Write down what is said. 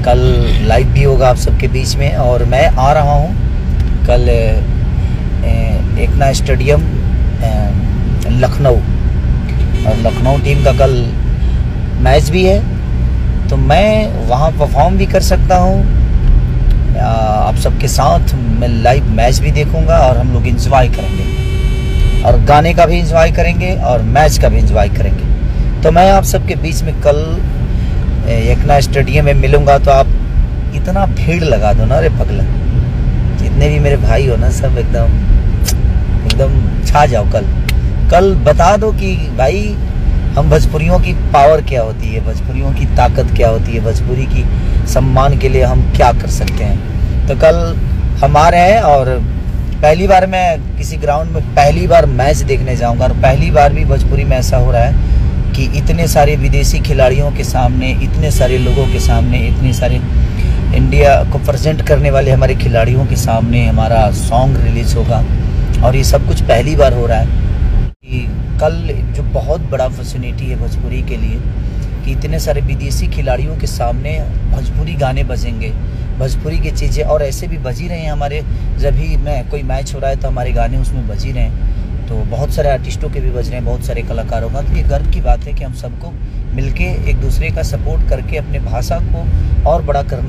कल लाइव भी होगा आप सबके बीच में। और मैं आ रहा हूँ कल एकना स्टेडियम लखनऊ, और लखनऊ टीम का कल मैच भी है, तो मैं वहाँ परफॉर्म भी कर सकता हूँ। आप सबके साथ मैं लाइव मैच भी देखूँगा और हम लोग एंजॉय करेंगे, और गाने का भी एंजॉय करेंगे और मैच का भी एंजॉय करेंगे। तो मैं आप सबके बीच में कल एकना स्टेडियम में मिलूँगा। तो आप इतना भीड़ लगा दो ना रे पगला, जितने भी मेरे भाई हो ना सब एकदम छा जाओ। कल बता दो कि भाई हम भोजपुरियों की पावर क्या होती है, भोजपुरियों की ताकत क्या होती है, भोजपुरी की सम्मान के लिए हम क्या कर सकते हैं। तो कल हम आ रहे हैं, और पहली बार मैं किसी ग्राउंड में पहली बार मैच देखने जाऊंगा, और पहली बार भी भोजपुरी में ऐसा हो रहा है कि इतने सारे विदेशी खिलाड़ियों के सामने, इतने सारे लोगों के सामने, इतने सारे इंडिया को प्रेजेंट करने वाले हमारे खिलाड़ियों के सामने हमारा सॉन्ग रिलीज होगा। और ये सब कुछ पहली बार हो रहा है कि कल जो बहुत बड़ा फैसिलिटी है भोजपुरी के लिए कि इतने सारे विदेशी खिलाड़ियों के सामने भोजपुरी गाने बजेंगे, भोजपुरी की चीज़ें, और ऐसे भी बज ही रहे हैं हमारे। जब भी मैं कोई मैच हो रहा है तो हमारे गाने उसमें बज ही रहे हैं, तो बहुत सारे आर्टिस्टों के भी बज रहे हैं, बहुत सारे कलाकारों का। तो ये गर्व की बात है कि हम सबको मिलके एक दूसरे का सपोर्ट करके अपने भाषा को और बड़ा करना